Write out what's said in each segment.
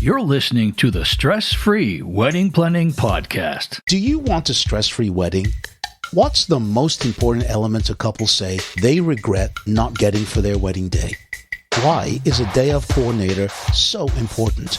You're listening to the Stress-Free Wedding Planning Podcast. Do you want a stress-free wedding? What's the most important element a couple say they regret not getting for their wedding day? Why is a day of coordinator so important?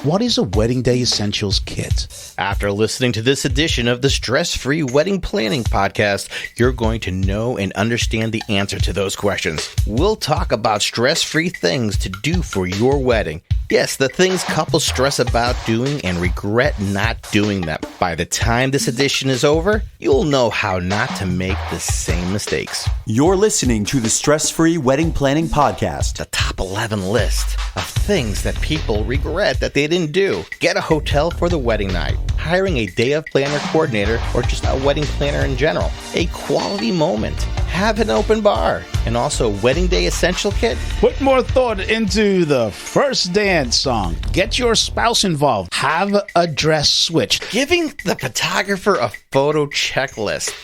What is a wedding day essentials kit? After listening to this edition of the Stress-Free Wedding Planning Podcast, you're going to know and understand the answer to those questions. We'll talk about stress-free things to do for your wedding. Yes, the things couples stress about doing and regret not doing them. By the time this edition is over, you'll know how not to make the same mistakes. You're listening to the Stress-Free Wedding Planning Podcast. The top 11 list of things that people regret that they didn't do. Get a hotel for the wedding night. Hiring a day of planner coordinator or just a wedding planner in general. A quality moment. Have an open bar. And also wedding day essential kit. Put more thought into the first dance song. Get your spouse involved. Have a dress switch. Giving the photographer a photo checklist.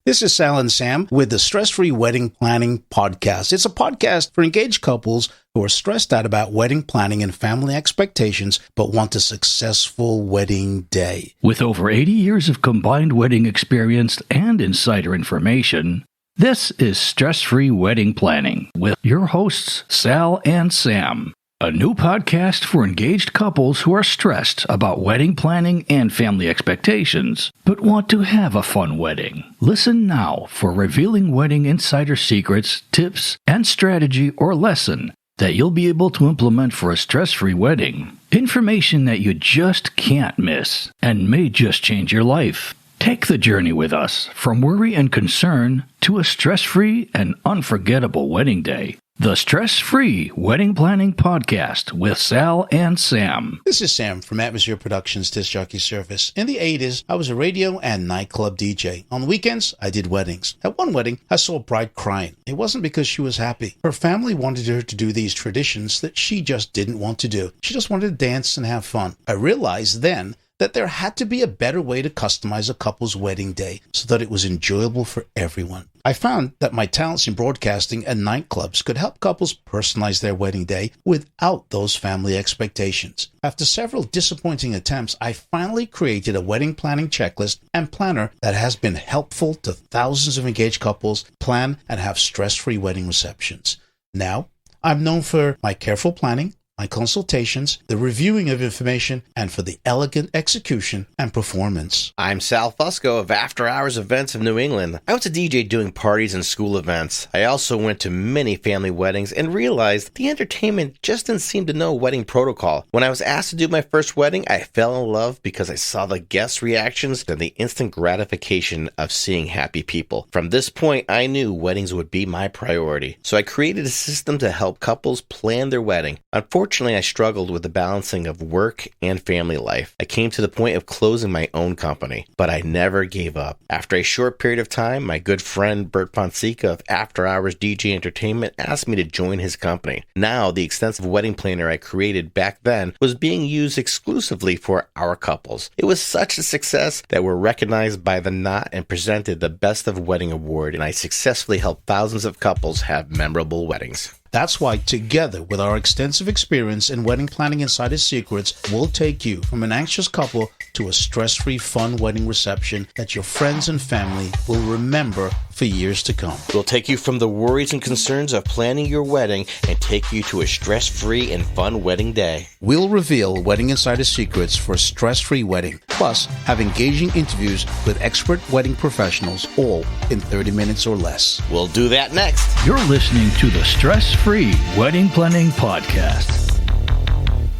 This is Sal and Sam with the Stress-Free Wedding Planning Podcast. It's a podcast for engaged couples who are stressed out about wedding planning and family expectations, but want a successful wedding day. With over 80 years of combined wedding experience and insider information, this is Stress-Free Wedding Planning with your hosts, Sal and Sam. A new podcast for engaged couples who are stressed about wedding planning and family expectations, but want to have a fun wedding. Listen now for revealing wedding insider secrets, tips, and strategy or lesson that you'll be able to implement for a stress-free wedding. Information that you just can't miss and may just change your life. Take the journey with us from worry and concern to a stress-free and unforgettable wedding day. The Stress-Free Wedding Planning Podcast with Sal and Sam. This is Sam from Atmosphere Productions Disc Jockey Service. In the 80s, I was a radio and nightclub DJ. On the weekends, I did weddings. At one wedding, I saw a bride crying. It wasn't because she was happy. Her family wanted her to do these traditions that she just didn't want to do. She just wanted to dance and have fun. I realized then that there had to be a better way to customize a couple's wedding day so that it was enjoyable for everyone. I found that my talents in broadcasting and nightclubs could help couples personalize their wedding day without those family expectations. After several disappointing attempts, I finally created a wedding planning checklist and planner that has been helpful to thousands of engaged couples plan and have stress-free wedding receptions. Now, I'm known for my careful planning, my consultations, the reviewing of information, and for the elegant execution and performance. I'm Sal Fusco of After Hours Events of New England. I was a DJ doing parties and school events. I also went to many family weddings and realized the entertainment just didn't seem to know wedding protocol. When I was asked to do my first wedding, I fell in love because I saw the guests' reactions and the instant gratification of seeing happy people. From this point, I knew weddings would be my priority. So I created a system to help couples plan their wedding. Unfortunately, I struggled with the balancing of work and family life. I came to the point of closing my own company, but I never gave up. After a short period of time, my good friend Bert Fonseca of After Hours DJ Entertainment asked me to join his company. Now, the extensive wedding planner I created back then was being used exclusively for our couples. It was such a success that we're recognized by the Knot and presented the Best of Wedding Award, and I successfully helped thousands of couples have memorable weddings. That's why, together with our extensive experience in wedding planning insider secrets, we'll take you from an anxious couple to a stress-free, fun wedding reception that your friends and family will remember for years to come. We'll take you from the worries and concerns of planning your wedding and take you to a stress-free and fun wedding day. We'll reveal wedding insider secrets for a stress-free wedding, plus have engaging interviews with expert wedding professionals, all in 30 minutes or less. We'll do that next. You're listening to the Stress-Free Wedding Planning Podcast.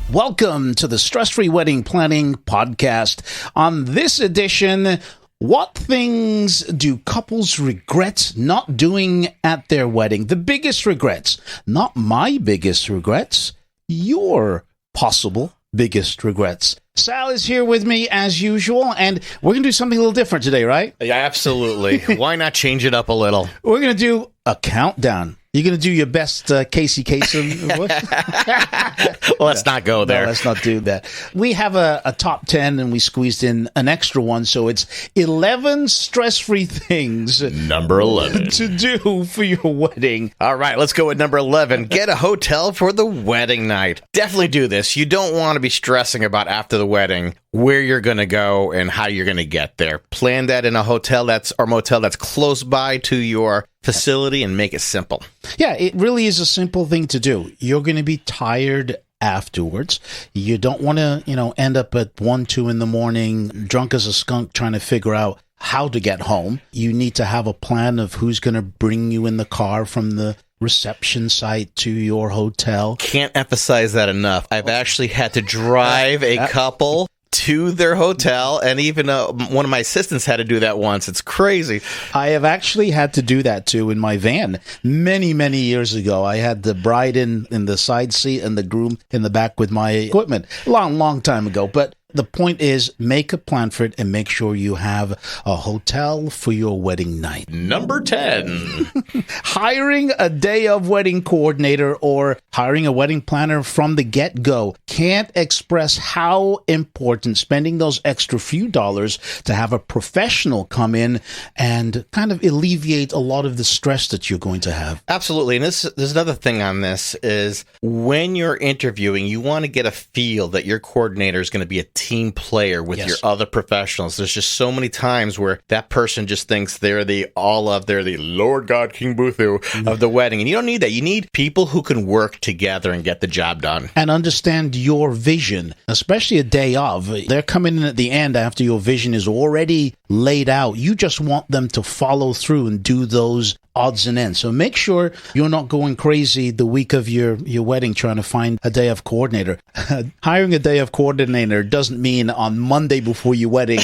Welcome to the Stress-Free Wedding Planning Podcast. On this edition, what things do couples regret not doing at their wedding? The biggest regrets, not my biggest regrets, your possible biggest regrets. Sal is here with me as usual, and we're going to do something a little different today, right? Yeah, absolutely. Why not change it up a little? We're going to do a countdown. You're going to do your best Casey Kasem voice? Well, let's not go there. No, let's not do that. We have a top 10 and we squeezed in an extra one. So it's 11 stress-free things. Number 11. To do for your wedding. All right, let's go with number 11. Get a hotel for the wedding night. Definitely do this. You don't want to be stressing about after the wedding where you're going to go and how you're going to get there. Plan that in a hotel or motel that's close by to your facility and make it simple. Yeah, it really is a simple thing to do. You're going to be tired afterwards. You don't want to, end up at 1, 2 in the morning, drunk as a skunk, trying to figure out how to get home. You need to have a plan of who's going to bring you in the car from the reception site to your hotel. Can't emphasize that enough. I've actually had to drive a couple to their hotel, and even one of my assistants had to do that once. It's crazy. I have actually had to do that too in my van many, many years ago. I had the bride in the side seat and the groom in the back with my equipment. Long time ago. But the point is, make a plan for it and make sure you have a hotel for your wedding night. Number 10. Hiring a day of wedding coordinator or hiring a wedding planner from the get-go. Can't express how important spending those extra few dollars to have a professional come in and kind of alleviate a lot of the stress that you're going to have. Absolutely. And there's another thing on this is when you're interviewing, you want to get a feel that your coordinator is going to be a team player with your other professionals. There's just so many times where that person just thinks they're the Lord God King Buthu of the wedding. And you don't need that. You need people who can work together and get the job done. And understand your vision, especially a day of. They're coming in at the end after your vision is already laid out. You just want them to follow through and do those odds and ends. So make sure you're not going crazy the week of your wedding trying to find a day of coordinator. Hiring a day of coordinator doesn't mean on Monday before your wedding,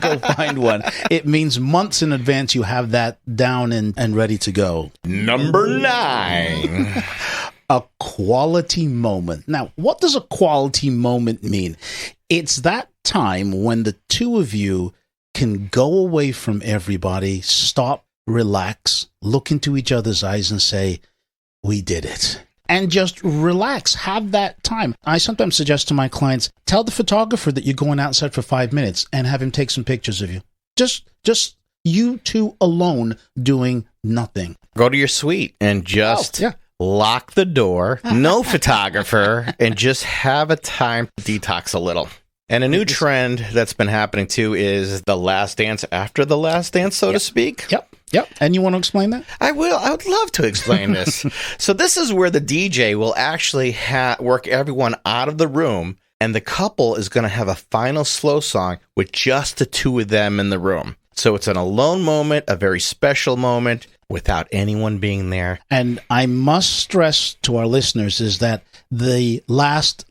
go find one. It means months in advance you have that down and ready to go. Number 9. A quality moment. Now, what does a quality moment mean? It's that time when the two of you can go away from everybody, stop, relax, look into each other's eyes and say, we did it. And just relax, have that time. I sometimes suggest to my clients, tell the photographer that you're going outside for 5 minutes and have him take some pictures of you. Just you two alone doing nothing. Go to your suite and just lock the door, no photographer, and just have a time to detox a little. And a new trend that's been happening too is the last dance after the last dance, so to speak. Yep. And you want to explain that? I will. I would love to explain this. So this is where the DJ will actually work everyone out of the room, and the couple is going to have a final slow song with just the two of them in the room. So it's an alone moment, a very special moment, without anyone being there. And I must stress to our listeners is that the last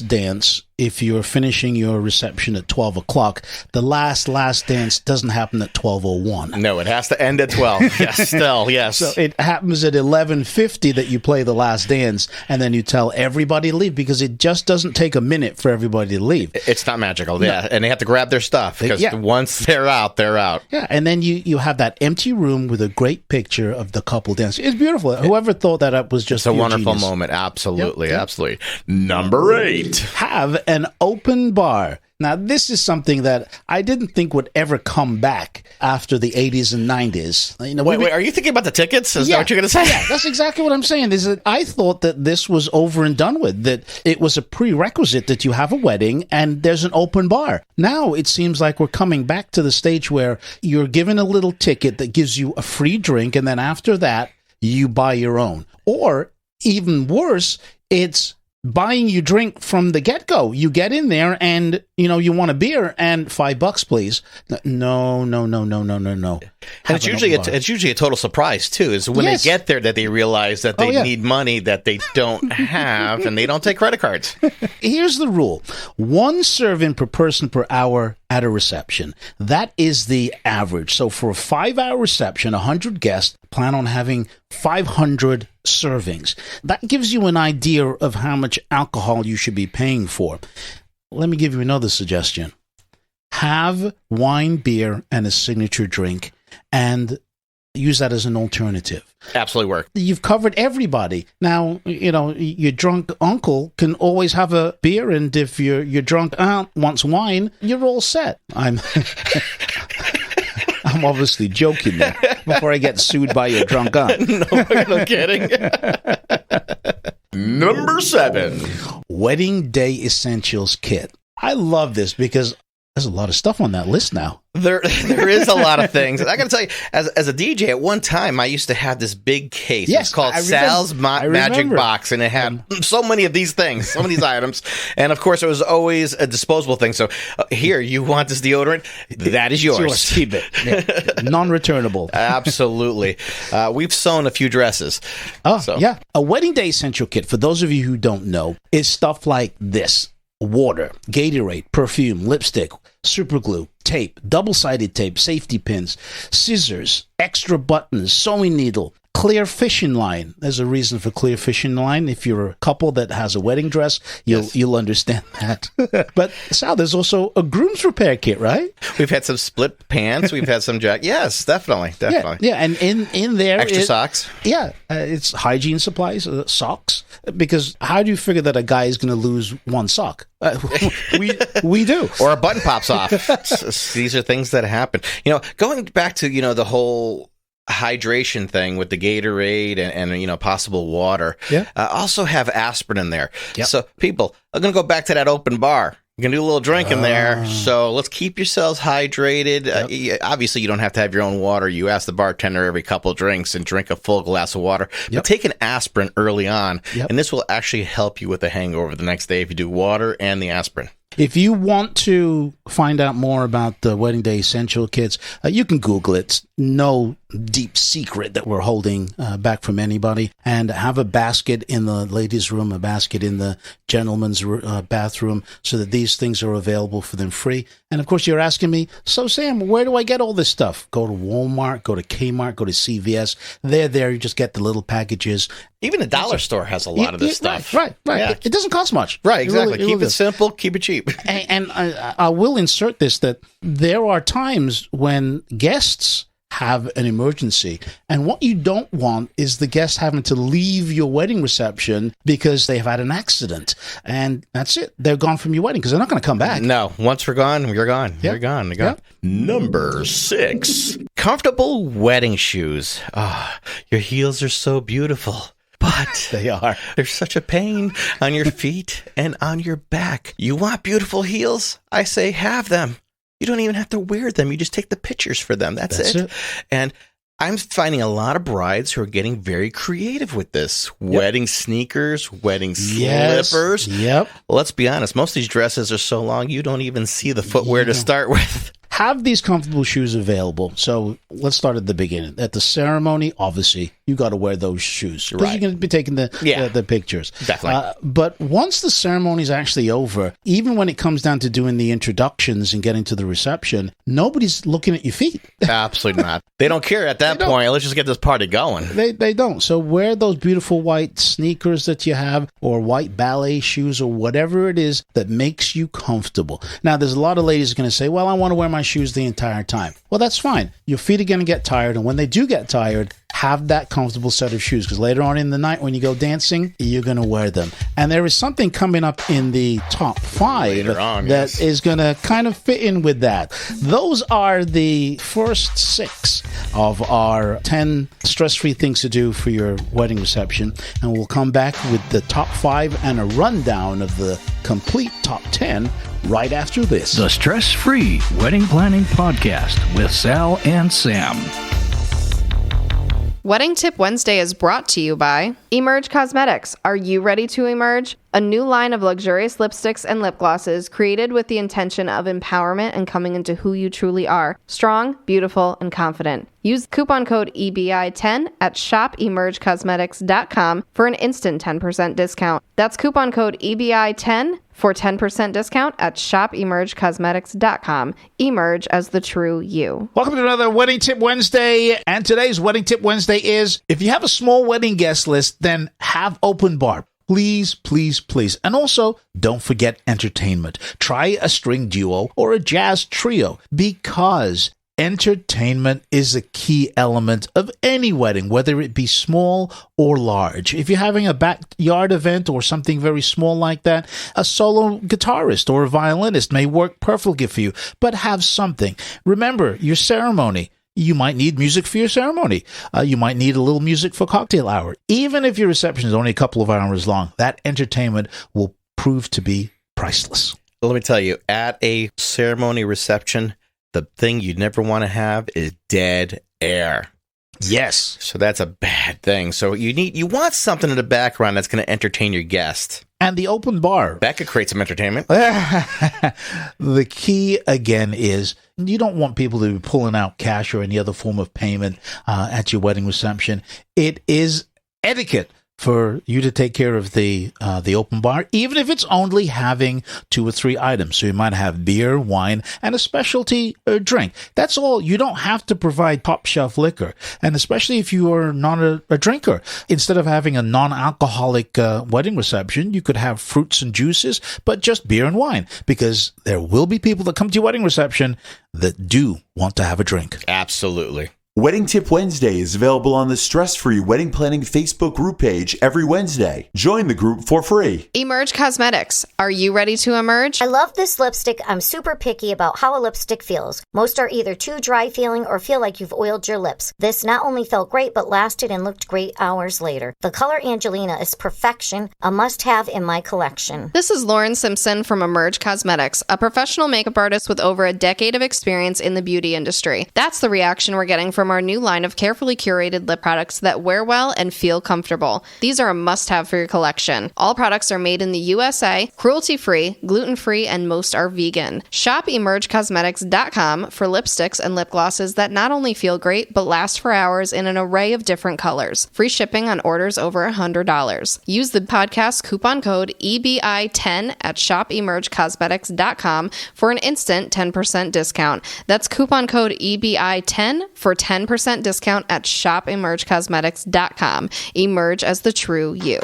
dance, if you're finishing your reception at 12 o'clock, the last dance doesn't happen at 12:01. No, it has to end at 12. Yes, still, yes. So it happens at 11:50 that you play the last dance, and then you tell everybody to leave, because it just doesn't take a minute for everybody to leave. It's not magical, yeah. And they have to grab their stuff, because once they're out, they're out. Yeah, and then you have that empty room with a great picture of the couple dancing. It's beautiful. Whoever thought that up was just a wonderful genius. Moment. Absolutely, absolutely. Number 8. Have an open bar. Now, this is something that I didn't think would ever come back after the 80s and 90s. Wait, are you thinking about the tickets? Is that what you're going to say? Yeah, that's exactly what I'm saying. Is that I thought that this was over and done with, that it was a prerequisite that you have a wedding and there's an open bar. Now, it seems like we're coming back to the stage where you're given a little ticket that gives you a free drink, and then after that, you buy your own. Or, even worse, it's buying you drink from the get-go. You get in there and, you want a beer and $5, please. No. And it's usually a total surprise, too, is when they get there that they realize that they need money that they don't have, and they don't take credit cards. Here's the rule. 1 serving per person per hour at a reception. That is the average. So for a 5-hour reception, 100 guests, plan on having 500 servings. That gives you an idea of how much alcohol you should be paying for. Let me give you another suggestion. Have wine, beer, and a signature drink, and use that as an alternative. Absolutely work. You've covered everybody. Now, your drunk uncle can always have a beer, and if your drunk aunt wants wine, you're all set. I'm obviously joking there before I get sued by your drunk aunt. No kidding. Number 7. Wedding Day Essentials Kit. I love this because there's a lot of stuff on that list now. There is a lot of things. I got to tell you, as a DJ, at one time, I used to have this big case. Yes, it's called Sal's Magic Box, and it had so many of these things, so many of these items. And, of course, it was always a disposable thing. So, here, you want this deodorant? That is yours. Keep it. Yeah. Non-returnable. Absolutely. We've sewn a few dresses. Oh, yeah. A Wedding Day Essential Kit, for those of you who don't know, is stuff like this. Water, Gatorade, perfume, lipstick, super glue, tape, double-sided tape, safety pins, scissors, extra buttons, sewing needle, clear fishing line. There's a reason for clear fishing line. If you're a couple that has a wedding dress, you'll understand that. But Sal, there's also a groom's repair kit, right? We've had some split pants. We've had some Yes, definitely. Yeah, and in there extra socks. Yeah, it's hygiene supplies, socks. Because how do you figure that a guy is going to lose one sock? We do. Or a button pops off. These are things that happen. Going back to, the whole hydration thing with the Gatorade and possible water. Yeah. Also have aspirin in there. Yep. So people are going to go back to that open bar. You can do a little drink in there. So let's keep yourselves hydrated. Yep. Obviously, you don't have to have your own water. You ask the bartender every couple of drinks and drink a full glass of water. Yep. But take an aspirin early on, Yep. and this will actually help you with the hangover the next day if you do water and the aspirin. If you want to find out more about the Wedding Day Essential Kits, you can Google it. It's no deep secret that we're holding back from anybody. And have a basket in the ladies' room, a basket in the gentleman's bathroom, so that these things are available for them free. And of course, you're asking me, so Sam, where do I get all this stuff? Go to Walmart, go to Kmart, go to CVS. They're there. You just get the little packages. Even the dollar store has a lot of this stuff. Right. Yeah. It doesn't cost much. Right, exactly. Keep it simple, keep it cheap. And I will insert this, that there are times when guests have an emergency, and what you don't want is the guest having to leave your wedding reception because they've had an accident, and that's it. They're gone from your wedding because they're not going to come back. No, once we're gone, you're gone. Yep. You're gone. Yep. Number 6, comfortable wedding shoes. Your heels are so beautiful. But they're such a pain on your feet and on your back. You want beautiful heels? I say have them. You don't even have to wear them. You just take the pictures for them. That's it. And I'm finding a lot of brides who are getting very creative with this. Yep. Wedding sneakers, wedding slippers. Yep. Let's be honest. Most of these dresses are so long, you don't even see the footwear to start with. Have these comfortable shoes available. So let's start at the beginning. At the ceremony, obviously, you got to wear those shoes. Because you're going to be taking the pictures. Definitely. But once the ceremony is actually over, even when it comes down to doing the introductions and getting to the reception, nobody's looking at your feet. Absolutely not. They don't care at that point. Let's just get this party going. They don't. So wear those beautiful white sneakers that you have, or white ballet shoes, or whatever it is that makes you comfortable. Now, there's a lot of ladies going to say, well, I want to wear my shoes the entire time. Well, that's fine. Your feet are going to get tired, and when they do get tired, have that comfortable set of shoes, because later on in the night when you go dancing, you're going to wear them. And there is something coming up in the top 5 that is going to kind of fit in with that. Those are the first 6 of our 10 stress-free things to do for your wedding reception, and we'll come back with the top 5 and a rundown of the complete top 10 right after this. The Stress-Free Wedding Planning Podcast with Sal and Sam. Wedding Tip Wednesday is brought to you by Emerge Cosmetics. Are you ready to emerge? A new line of luxurious lipsticks and lip glosses created with the intention of empowerment and coming into who you truly are. Strong, beautiful, and confident. Use coupon code EBI10 at shopemergecosmetics.com for an instant 10% discount. That's coupon code EBI10 for 10% discount at shopemergecosmetics.com. Emerge as the true you. Welcome to another Wedding Tip Wednesday. And today's Wedding Tip Wednesday is, if you have a small wedding guest list, then have open bar. Please, please, please. And also, don't forget entertainment. Try a string duo or a jazz trio, because Entertainment is a key element of any wedding, whether it be small or large. If you're having a backyard event or something very small like that, a solo guitarist or a violinist may work perfectly for you, but have something. Remember, your ceremony. You might need music for your ceremony. You might need a little music for cocktail hour. Even if your reception is only a couple of hours long, that entertainment will prove to be priceless. Let me tell you, at a ceremony reception, the thing you never want to have is dead air. Yes. So that's a bad thing. So you want something in the background that's going to entertain your guest. And the open bar. That could create some entertainment. The key, again, is you don't want people to be pulling out cash or any other form of payment at your wedding reception. It is etiquette for you to take care of the open bar, even if it's only having 2 or 3 items. So you might have beer, wine, and a specialty drink. That's all. You don't have to provide top shelf liquor. And especially if you are not a drinker, instead of having a non-alcoholic wedding reception, you could have fruits and juices, but just beer and wine, because there will be people that come to your wedding reception that do want to have a drink. Absolutely. Wedding Tip Wednesday is available on the Stress Free Wedding Planning Facebook group page every Wednesday. Join the group for free. Emerge Cosmetics. Are you ready to emerge? I love this lipstick. I'm super picky about how a lipstick feels. Most are either too dry feeling or feel like you've oiled your lips. This not only felt great, but lasted and looked great hours later. The color Angelina is perfection, a must-have in my collection. This is Lauren Simpson from Emerge Cosmetics, a professional makeup artist with over a decade of experience in the beauty industry. That's the reaction we're getting from our new line of carefully curated lip products that wear well and feel comfortable. These are a must-have for your collection. All products are made in the USA, cruelty-free, gluten-free, and most are vegan. Shop emergecosmetics.com for lipsticks and lip glosses that not only feel great, but last for hours in an array of different colors. Free shipping on orders over $100. Use the podcast coupon code EBI10 at shopemergecosmetics.com for an instant 10% discount. That's coupon code EBI10 for 10% discount at shopemergecosmetics.com. Emerge as the true you.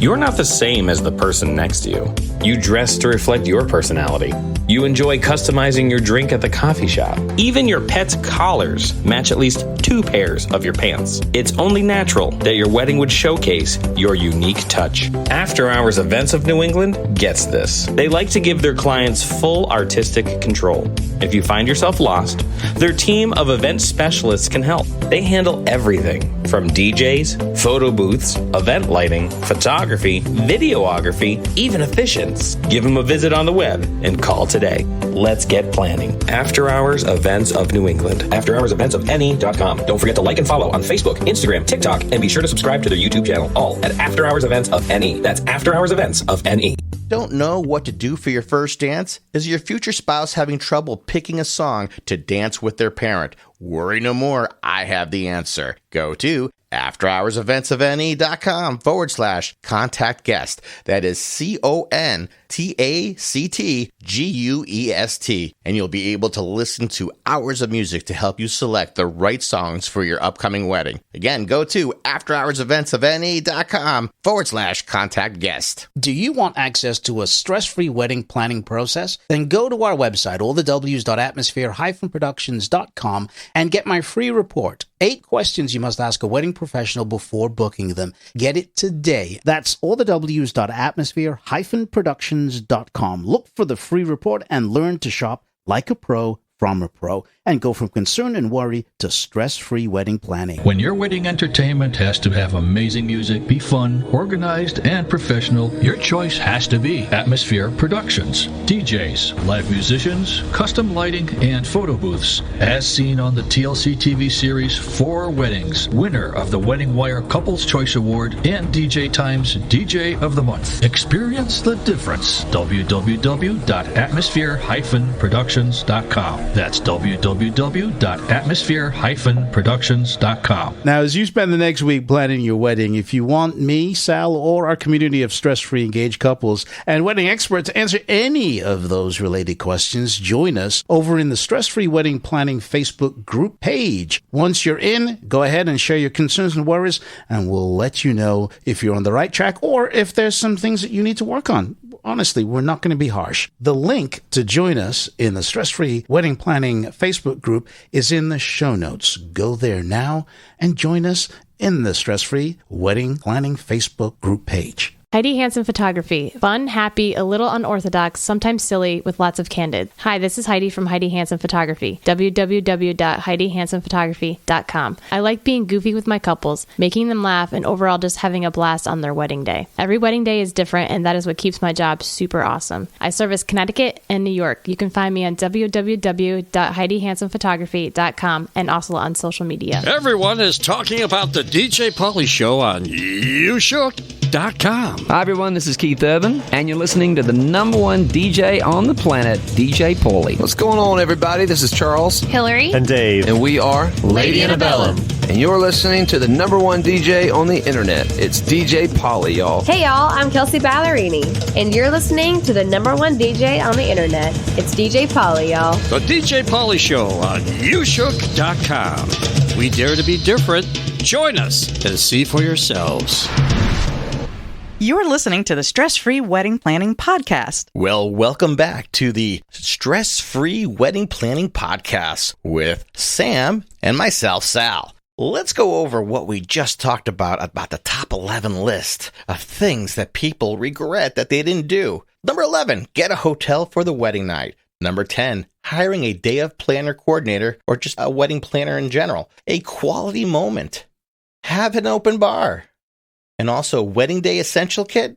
You're not the same as the person next to you. You dress to reflect your personality. You enjoy customizing your drink at the coffee shop. Even your pet's collars match at least 2 pairs of your pants. It's only natural that your wedding would showcase your unique touch. After Hours Events of New England gets this. They like to give their clients full artistic control. If you find yourself lost, their team of event specialists can help. They handle everything from DJs, photo booths, event lighting, photography, videography, even efficients. Give them a visit on the web and call today. Let's get planning. After Hours Events of New England. After Hours Events of NE.com. Don't forget to like and follow on Facebook, Instagram, TikTok, and be sure to subscribe to their YouTube channel, all at After Hours Events of NE. That's After Hours Events of NE. Don't know what to do for your first dance? Is your future spouse having trouble picking a song to dance with their parent? Worry no more. I have the answer. Go to afterhoursevents.com/contact guest. That is CONTACTGUEST. And you'll be able to listen to hours of music to help you select the right songs for your upcoming wedding. Again, go to afterhoursevents.com/contact guest. Do you want access to a stress-free wedding planning process? Then go to our website, allthews.atmosphere-productions.com, and get my free report. 8 questions you must ask a wedding professional before booking them. Get it today. That's allthews.atmosphere-productions.com. Look for the free report and learn to shop like a pro from a pro, and go from concern and worry to stress-free wedding planning. When your wedding entertainment has to have amazing music, be fun, organized, and professional, your choice has to be Atmosphere Productions. DJs, live musicians, custom lighting, and photo booths. As seen on the TLC TV series 4 Weddings, winner of the Wedding Wire Couples Choice Award and DJ Times DJ of the Month. Experience the difference. www.atmosphere-productions.com. That's www.atmosphere-productions.com. Now, as you spend the next week planning your wedding, if you want me, Sal, or our community of stress-free engaged couples and wedding experts to answer any of those related questions, join us over in the Stress-Free Wedding Planning Facebook group page. Once you're in, go ahead and share your concerns and worries, and we'll let you know if you're on the right track or if there's some things that you need to work on honestly, we're not going to be harsh. The link to join us in the Stress-Free Wedding Planning Facebook group is in the show notes. Go there now and join us in the Stress-Free Wedding Planning Facebook group page. Heidi Hansen Photography. Fun, happy, a little unorthodox, sometimes silly, with lots of candid. Hi, this is Heidi from Heidi Hansen Photography. www.HeidiHansenPhotography.com. I like being goofy with my couples, making them laugh, and overall just having a blast on their wedding day. Every wedding day is different, and that is what keeps my job super awesome. I service Connecticut and New York. You can find me on www.HeidiHansenPhotography.com and also on social media. Everyone is talking about the DJ Pauly Show on newshook.com. Hi everyone, this is Keith Urban, and you're listening to the number one DJ on the planet, DJ Pauly. What's going on, everybody? This is Charles, Hillary, and Dave, and we are Lady Antebellum. And you're listening to the number one DJ on the internet. It's DJ Pauly, y'all. Hey y'all, I'm Kelsey Ballerini, and you're listening to the number one DJ on the internet. It's DJ Pauly, y'all. The DJ Pauly Show on newshook.com. We dare to be different. Join us and see for yourselves. You're listening to the Stress-Free Wedding Planning Podcast. Well, welcome back to the Stress-Free Wedding Planning Podcast with Sam and myself, Sal. Let's go over what we just talked about the top 11 list of things that people regret that they didn't do. Number 11, get a hotel for the wedding night. Number 10, hiring a day of planner coordinator or just a wedding planner in general. A quality moment. Have an open bar. And also, wedding day essential kit,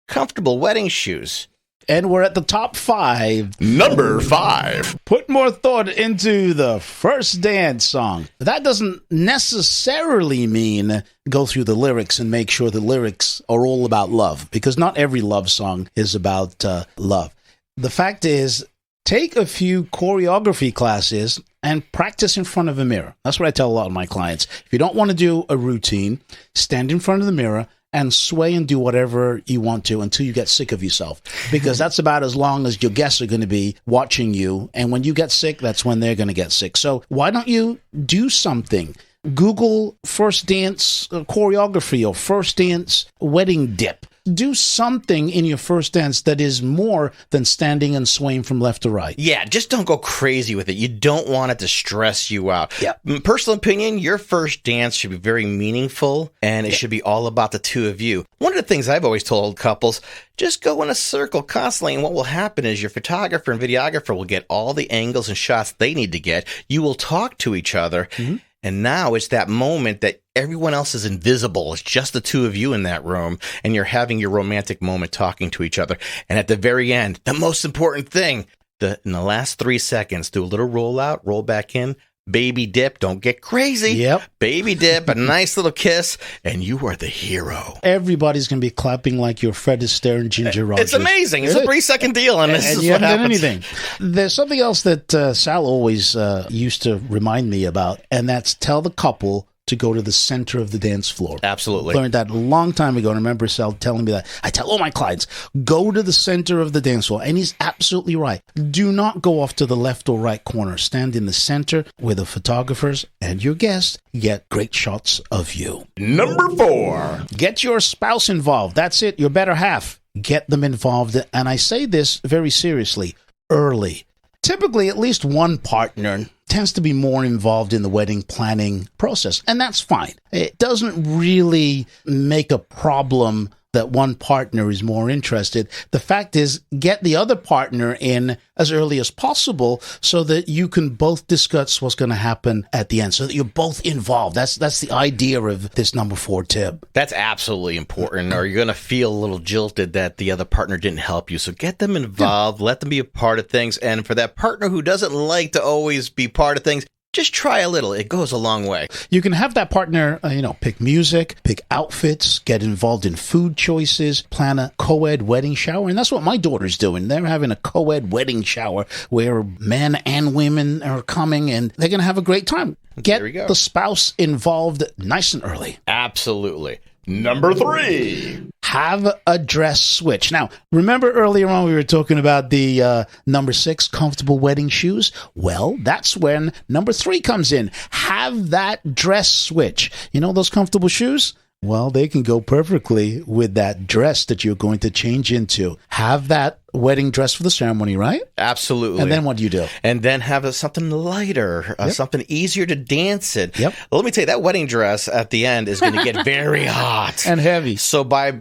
comfortable wedding shoes. And we're at the top 5. Number 5. Put more thought into the first dance song. That doesn't necessarily mean go through the lyrics and make sure the lyrics are all about love, because not every love song is about love. The fact is, take a few choreography classes and practice in front of a mirror. That's what I tell a lot of my clients. If you don't want to do a routine, stand in front of the mirror and sway and do whatever you want to until you get sick of yourself. Because that's about as long as your guests are going to be watching you. And when you get sick, that's when they're going to get sick. So why don't you do something? Google first dance choreography or first dance wedding dip. Do something in your first dance that is more than standing and swaying from left to right. Yeah, just don't go crazy with it. You don't want it to stress you out. Yep. Personal opinion, your first dance should be very meaningful, and it should be all about the two of you. One of the things I've always told couples, just go in a circle constantly, and what will happen is your photographer and videographer will get all the angles and shots they need to get. You will talk to each other. Mm-hmm. And now it's that moment that everyone else is invisible. It's just the two of you in that room, and you're having your romantic moment talking to each other. And at the very end, the most important thing, in the last 3 seconds, do a little roll out, roll back in, baby dip. Don't get crazy. Yep. Baby dip, a nice little kiss, and you are the hero. Everybody's going to be clapping like you're Fred Astaire and Ginger Rogers. It's amazing. It's a 3-second deal, and this is you what haven't happens. done anything. There's something else that Sal always used to remind me about, and that's tell the couple to go to the center of the dance floor. Absolutely. Learned that a long time ago. And I remember Sal telling me that. I tell all my clients, go to the center of the dance floor. And he's absolutely right. Do not go off to the left or right corner. Stand in the center where the photographers and your guests get great shots of you. Number 4. Get your spouse involved. That's it. Your better half. Get them involved. And I say this very seriously, early. Typically, at least one partner tends to be more involved in the wedding planning process, and that's fine. It doesn't really make a problem that one partner is more interested. The fact is, get the other partner in as early as possible so that you can both discuss what's going to happen at the end, so that you're both involved. That's the idea of this number 4 tip. That's absolutely important, or you're going to feel a little jilted that the other partner didn't help you. So get them involved, let them be a part of things. And for that partner who doesn't like to always be part of things, just try a little. It goes a long way. You can have that partner, pick music, pick outfits, get involved in food choices, plan a co-ed wedding shower. And that's what my daughter's doing. They're having a co-ed wedding shower where men and women are coming, and they're going to have a great time. Get the spouse involved nice and early. Absolutely. Number 3. Have a dress switch. Now, remember earlier on we were talking about the number 6, comfortable wedding shoes? Well, that's when number 3 comes in. Have that dress switch. You know those comfortable shoes? Well, they can go perfectly with that dress that you're going to change into. Have that wedding dress for the ceremony, right? Absolutely. And then what do you do? And then have something lighter, something easier to dance in. Yep. Well, let me tell you, that wedding dress at the end is going to get very hot. And heavy. So by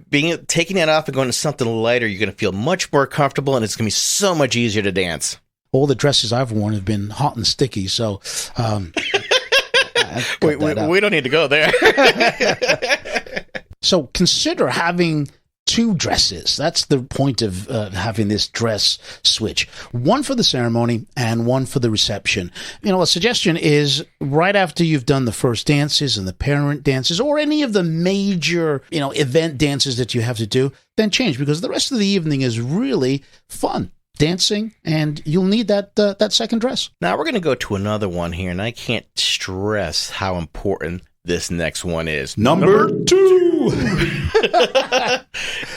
taking it off and going to something lighter, you're going to feel much more comfortable, and it's going to be so much easier to dance. All the dresses I've worn have been hot and sticky, so... we don't need to go there. So consider having 2 dresses. That's the point of having this dress switch. One for the ceremony and one for the reception. A suggestion is right after you've done the first dances and the parent dances or any of the major, event dances that you have to do, then change, because the rest of the evening is really fun. Dancing, and you'll need that second dress. Now we're going to go to another one here, and I can't stress how important this next one is. Number 2.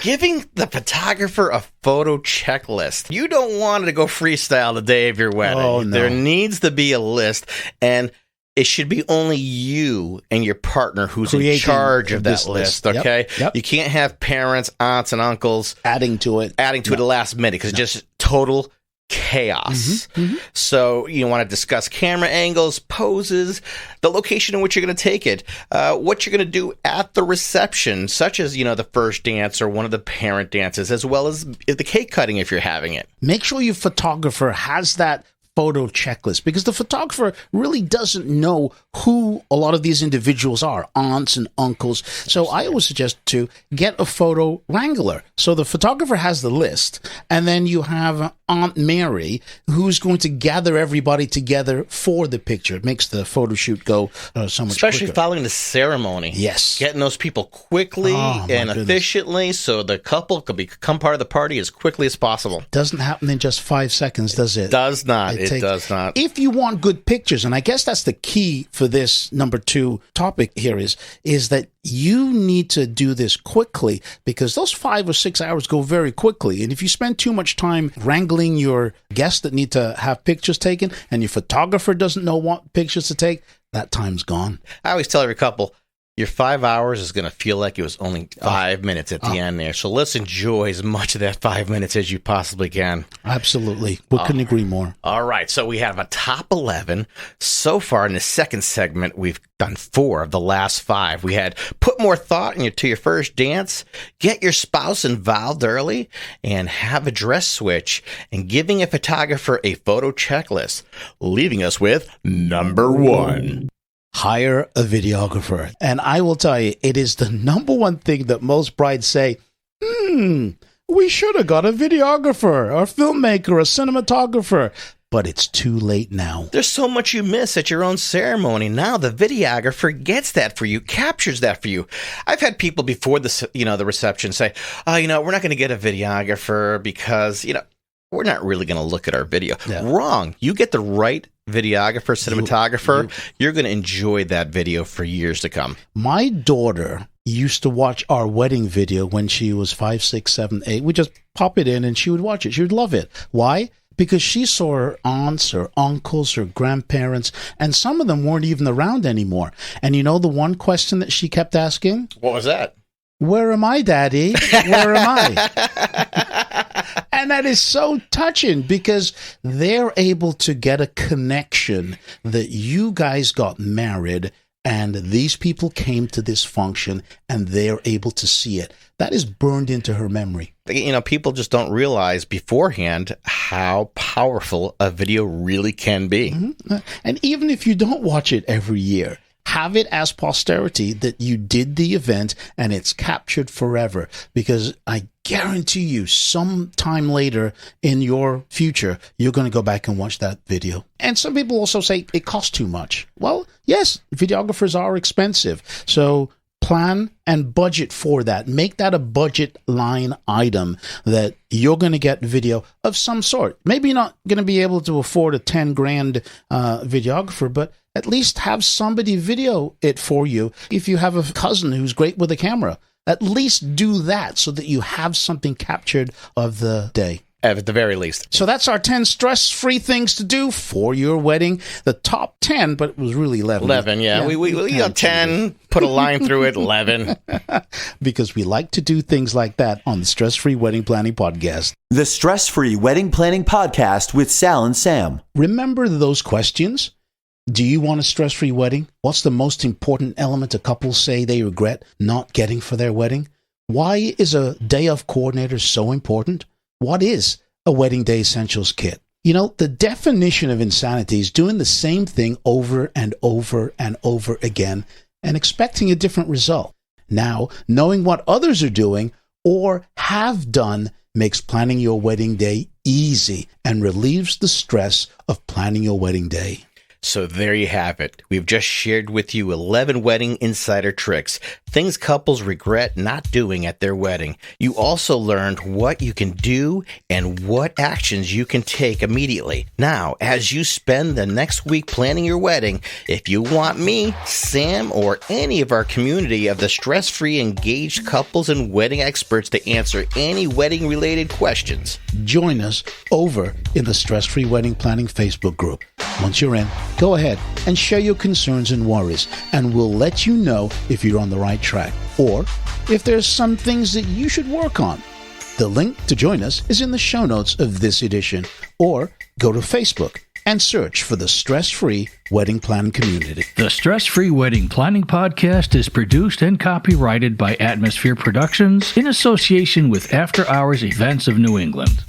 Giving the photographer a photo checklist. You don't want to go freestyle the day of your wedding. Oh, no. There needs to be a list, and it should be only you and your partner who's in charge of that list, okay? Yep. You can't have parents, aunts, and uncles adding to it at the last minute, because it's just total chaos. So you want to discuss camera angles, poses, the location in which you're going to take it, what you're going to do at the reception, such as, the first dance or one of the parent dances, as well as the cake cutting if you're having it. Make sure your photographer has that photo checklist, because the photographer really doesn't know who a lot of these individuals are, aunts and uncles. So I always suggest to get a photo wrangler. So the photographer has the list, and then you have Aunt Mary, who's going to gather everybody together for the picture. It makes the photo shoot go so much quicker. Especially following the ceremony. Yes. Getting those people quickly and efficiently so the couple could become part of the party as quickly as possible. Doesn't happen in just 5 seconds, does it? Does not. It does not. If you want good pictures, and I guess that's the key for this number 2 topic here is that you need to do this quickly, because those 5 or 6 hours go very quickly. And if you spend too much time wrangling your guests that need to have pictures taken, and your photographer doesn't know what pictures to take, that time's gone. I always tell every couple, your 5 hours is going to feel like it was only 5 minutes at the end there. So let's enjoy as much of that 5 minutes as you possibly can. Absolutely. We couldn't agree more. All right. So we have a top 11. So far in the second segment, we've done 4 of the last 5. We had put more thought into your first dance, get your spouse involved early, and have a dress switch, and giving a photographer a photo checklist, leaving us with number 1. Hire a videographer. And I will tell you, it is the number 1 thing that most brides say, we should have got a videographer, or filmmaker, or cinematographer. But it's too late now. There's so much you miss at your own ceremony. Now the videographer gets that for you, captures that for you. I've had people before the reception say, we're not going to get a videographer because, we're not really going to look at our video. Yeah. Wrong. You get the right videographer, cinematographer, you're going to enjoy that video for years to come. My daughter used to watch our wedding video when she was 5, 6, 7, 8. We just pop it in and she would watch it. She would love it. Why? Because she saw her aunts, her uncles, her grandparents, and some of them weren't even around anymore. And you know the one question that she kept asking? What was that? Where am I, Daddy? Where am I? And that is so touching, because they're able to get a connection that you guys got married and these people came to this function and they're able to see it. That is burned into her memory. People just don't realize beforehand how powerful a video really can be. Mm-hmm. And even if you don't watch it every year, have it as posterity that you did the event and it's captured forever, because I guarantee you sometime later in your future, you're going to go back and watch that video. And some people also say it costs too much. Well, yes, videographers are expensive. So plan and budget for that. Make that a budget line item that you're going to get video of some sort. Maybe you're not going to be able to afford a $10,000 videographer, but at least have somebody video it for you. If you have a cousin who's great with a camera, at least do that so that you have something captured of the day. At the very least. So that's our 10 stress-free things to do for your wedding. The top 10, but it was really 11. 11, yeah. We got 10, put a line through it, 11. Because we like to do things like that on the Stress-Free Wedding Planning Podcast. The Stress-Free Wedding Planning Podcast with Sal and Sam. Remember those questions? Do you want a stress-free wedding? What's the most important element a couple say they regret not getting for their wedding? Why is a day of coordinator so important? What is a wedding day essentials kit? You know, the definition of insanity is doing the same thing over and over and over again and expecting a different result. Now, knowing what others are doing or have done makes planning your wedding day easy and relieves the stress of planning your wedding day. So there you have it. We've just shared with you 11 wedding insider tricks, things couples regret not doing at their wedding. You also learned what you can do and what actions you can take immediately. Now, as you spend the next week planning your wedding, if you want me, Sam, or any of our community of the stress-free engaged couples and wedding experts to answer any wedding-related questions, join us over in the Stress-Free Wedding Planning Facebook group. Once you're in, go ahead and share your concerns and worries, and we'll let you know if you're on the right track or if there's some things that you should work on. The link to join us is in the show notes of this edition, or go to Facebook and search for the Stress-Free Wedding Planning Community. The Stress-Free Wedding Planning Podcast is produced and copyrighted by Atmosphere Productions in association with After Hours Events of New England.